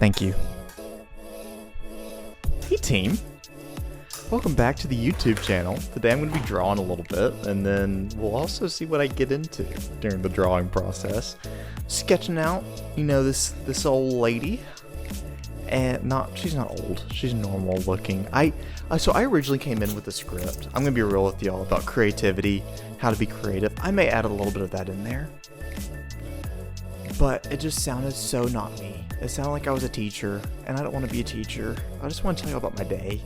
Thank you. Hey team, welcome back to the YouTube channel. Today I'm going to be drawing a little bit, and then we'll also see what I get into during the drawing process. Sketching out, this old lady, and she's not old, she's normal looking. So I originally came in with a script. I'm going to be real with y'all about creativity, how to be creative. I may add a little bit of that in there, but it just sounded so not me. It sounded like I was a teacher, and I don't want to be a teacher. I just want to tell you about my day.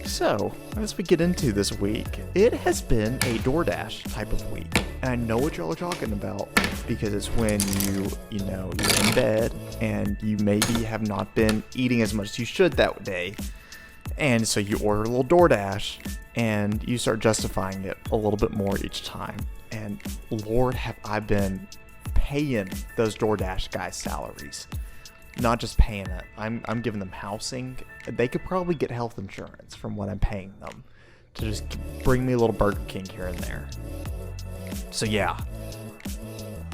So, as we get into this week, it has been a DoorDash type of week. And I know what y'all are talking about, because it's when you're in bed, and you maybe have not been eating as much as you should that day. And so you order a little DoorDash, and you start justifying it a little bit more each time. And Lord, have I been paying those DoorDash guys' salaries. Not just paying it. I'm giving them housing. They could probably get health insurance from what I'm paying them to just bring me a little Burger King here and there. So yeah.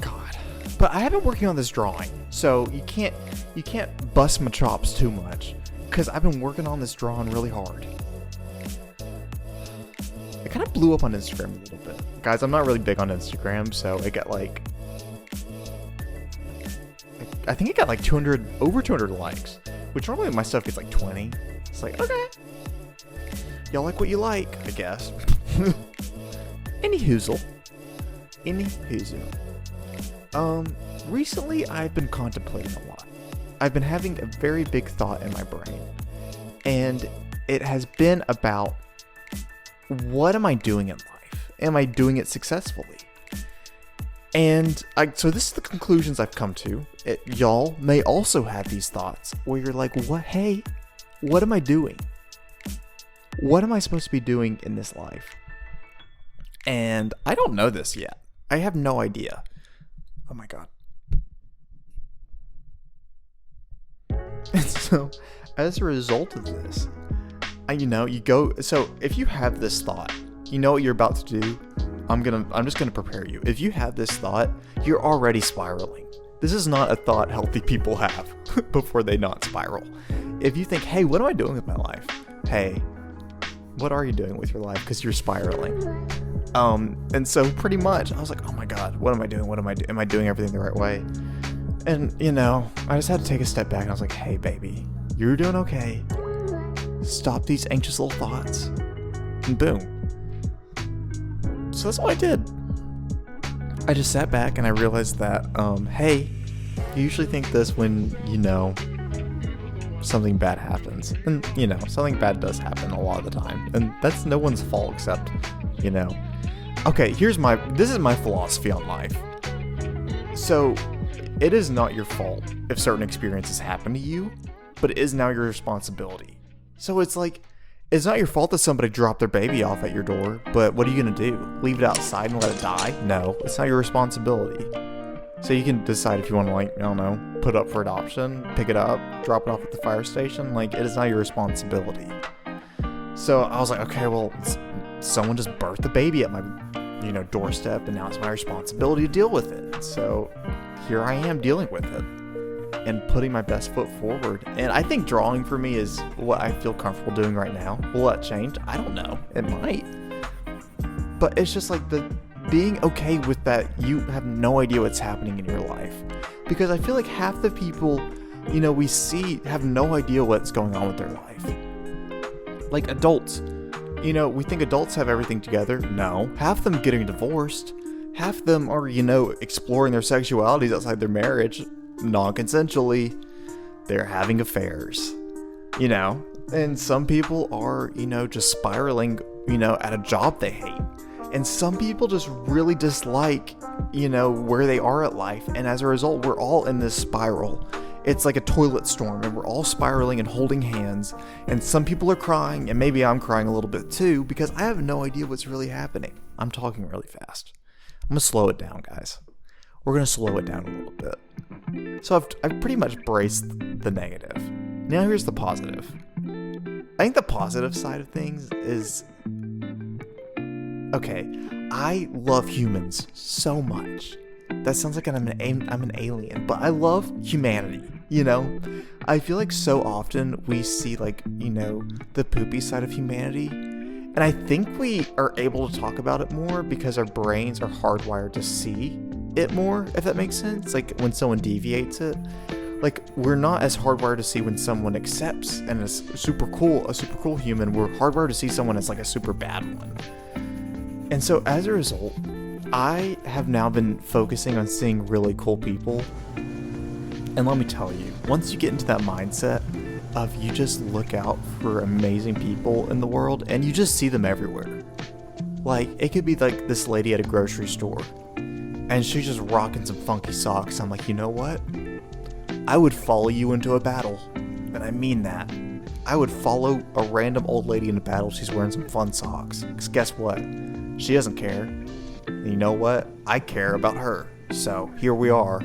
God. But I have been working on this drawing, so you can't bust my chops too much, because I've been working on this drawing really hard. It kind of blew up on Instagram a little bit. Guys, I'm not really big on Instagram, so it got I think it got over 200 likes, which normally my stuff gets like 20. It's like, okay, y'all like what you like, I guess. Any hoozle. Recently I've been contemplating a lot. I've been having a very big thought in my brain, and it has been about, what am I doing in life? Am I doing it successfully? And so this is the conclusions I've come to. Y'all may also have these thoughts where you're like, hey, what am I doing? What am I supposed to be doing in this life? And I don't know this yet. I have no idea. Oh my God. And so as a result of this, so if you have this thought, you know what you're about to do. I'm just gonna prepare you. If you have this thought, you're already spiraling. This is not a thought healthy people have before they not spiral. If you think, hey, what am I doing with my life? Hey, what are you doing with your life? Because you're spiraling. And so pretty much I was like, oh my God, what am I doing? Am I doing everything the right way? And I just had to take a step back, and I was like, hey baby, you're doing okay. Stop these anxious little thoughts. And boom. So that's what I did. I just sat back and I realized that, hey, you usually think this when, something bad happens. And, something bad does happen a lot of the time. And that's no one's fault except, Okay, this is my philosophy on life. So, it is not your fault if certain experiences happen to you, but it is now your responsibility. So it's like, it's not your fault that somebody dropped their baby off at your door, but what are you going to do? Leave it outside and let it die? No, it's not your responsibility. So you can decide if you want to, put it up for adoption, pick it up, drop it off at the fire station. It is not your responsibility. So I was like, okay, well, someone just birthed the baby at my, doorstep, and now it's my responsibility to deal with it. So here I am dealing with it and putting my best foot forward. And I think drawing for me is what I feel comfortable doing right now. Will that change? I don't know. It might. But it's just like the being okay with that you have no idea what's happening in your life. Because I feel like half the people, we see have no idea what's going on with their life. Like adults. We think adults have everything together. No. Half them getting divorced. Half them are, exploring their sexualities outside their marriage. Non-consensually. They're having affairs, and some people are, just spiraling, at a job they hate, and some people just really dislike, where they are at life, and as a result, we're all in this spiral. It's like a toilet storm, and we're all spiraling and holding hands, and some people are crying, and maybe I'm crying a little bit too, because I have no idea what's really happening. I'm talking really fast. I'm gonna slow it down, guys. We're gonna slow it down a little bit. So I've pretty much braced the negative. Now here's the positive. I think the positive side of things is, okay, I love humans so much. that sounds like I'm an alien, but I love humanity, you know? I feel like so often we see, like, you know, the poopy side of humanity, and I think we are able to talk about it more because our brains are hardwired to see it more, if that makes sense. Like, when someone deviates it, like, we're not as hardwired to see when someone accepts and is a super cool human. We're hardwired to see someone as, like, a super bad one. And so, as a result, I have now been focusing on seeing really cool people. And let me tell you, once you get into that mindset of you just look out for amazing people in the world and you just see them everywhere. Like, it could be like this lady at a grocery store and she's just rocking some funky socks. I'm like, you know what? I would follow you into a battle. And I mean that. I would follow a random old lady in a battle. She's wearing some fun socks. Because guess what? She doesn't care. And you know what? I care about her. So here we are.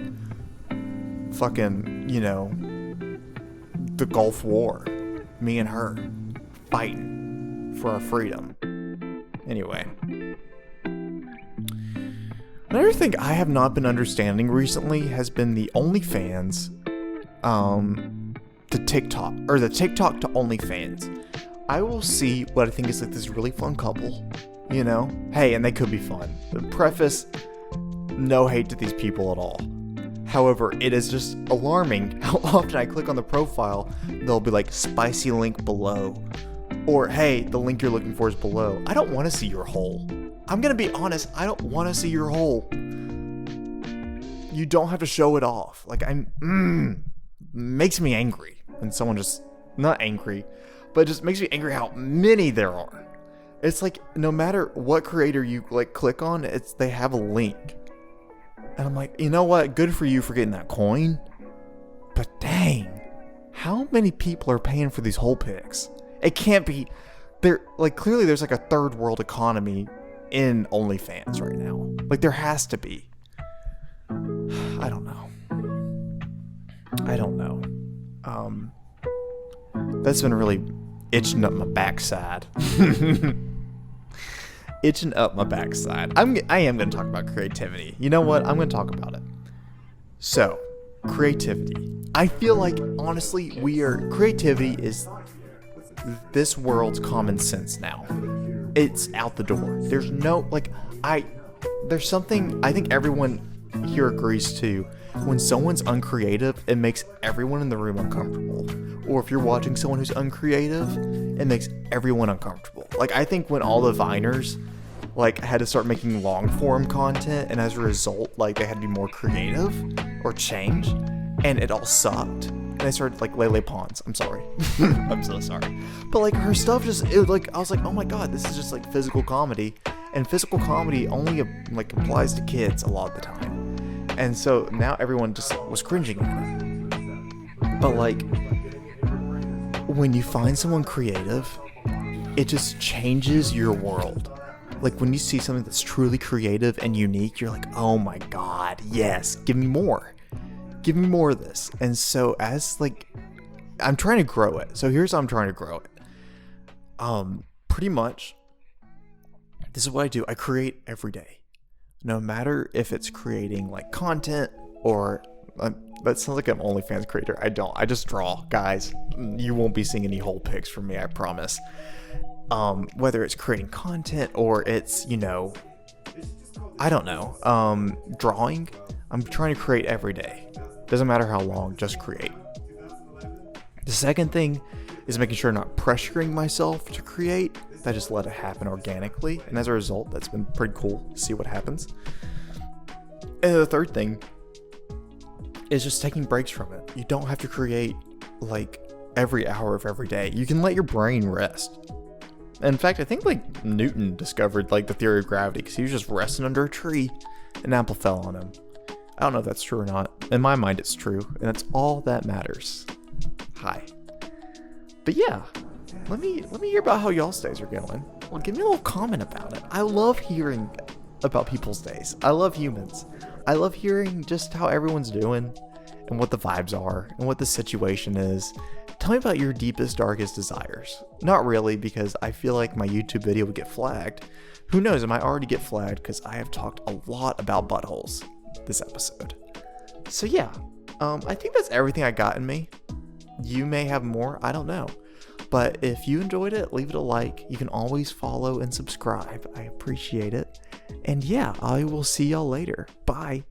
Fucking, you know, the Gulf War. Me and her fighting for our freedom. Anyway. Another thing I have not been understanding recently has been the OnlyFans, the TikTok to OnlyFans. I will see what I think is like this really fun couple, you know? Hey, and they could be fun. Preface, no hate to these people at all. However, it is just alarming how often I click on the profile, they'll be like, spicy link below. Or, hey, the link you're looking for is below. I don't want to see your hole. I'm going to be honest, I don't want to see your hole. You don't have to show it off. Like, makes me angry when someone just, not angry, but it just makes me angry how many there are. It's like, no matter what creator you, like, click on, they have a link. And I'm like, you know what? Good for you for getting that coin. But dang, how many people are paying for these hole pics? It can't be, clearly there's like a third world economy in OnlyFans right now. Like, there has to be. I don't know. That's been really itching up my backside. Itching up my backside. I am going to talk about creativity. You know what? I'm going to talk about it. So, creativity. I feel like, honestly, creativity is this world's common sense now. It's out the door. There's no, there's something I think everyone here agrees to. When someone's uncreative, it makes everyone in the room uncomfortable. Or if you're watching someone who's uncreative, it makes everyone uncomfortable. Like, I think when all the Viners, had to start making long form content, and as a result, they had to be more creative or change, and it all sucked. And I started, Lele Pons. I'm sorry. I'm so sorry. But, her stuff just, I was like, oh my god, this is just, physical comedy. And physical comedy only, applies to kids a lot of the time. And so now everyone just was cringing at it. But, when you find someone creative, it just changes your world. When you see something that's truly creative and unique, you're like, oh my god, yes, give me more. Give me more of this. And so as, I'm trying to grow it. So here's how I'm trying to grow it. Pretty much, this is what I do. I create every day. No matter if it's creating, content or... that sounds like an OnlyFans creator. I just draw, guys. You won't be seeing any whole pics from me, I promise. Whether it's creating content or it's, I don't know, drawing. I'm trying to create every day. Doesn't matter how long, just create. The second thing is making sure I'm not pressuring myself to create. I just let it happen organically. And as a result, that's been pretty cool to see what happens. And the third thing is just taking breaks from it. You don't have to create every hour of every day. You can let your brain rest. In fact, I think Newton discovered the theory of gravity because he was just resting under a tree and an apple fell on him. I don't know if that's true or not. In my mind, it's true, and that's all that matters. Hi. But yeah, let me hear about how y'all's days are going. Well, give me a little comment about it. I love hearing about people's days. I love humans. I love hearing just how everyone's doing and what the vibes are and what the situation is. Tell me about your deepest, darkest desires. Not really, because I feel like my YouTube video would get flagged. Who knows, it might already get flagged because I have talked a lot about buttholes. this episode. So yeah, I think that's everything I got in me. You may have more, I don't know. But if you enjoyed it, leave it a like. You can always follow and subscribe. I appreciate it. And yeah, I will see y'all later. Bye.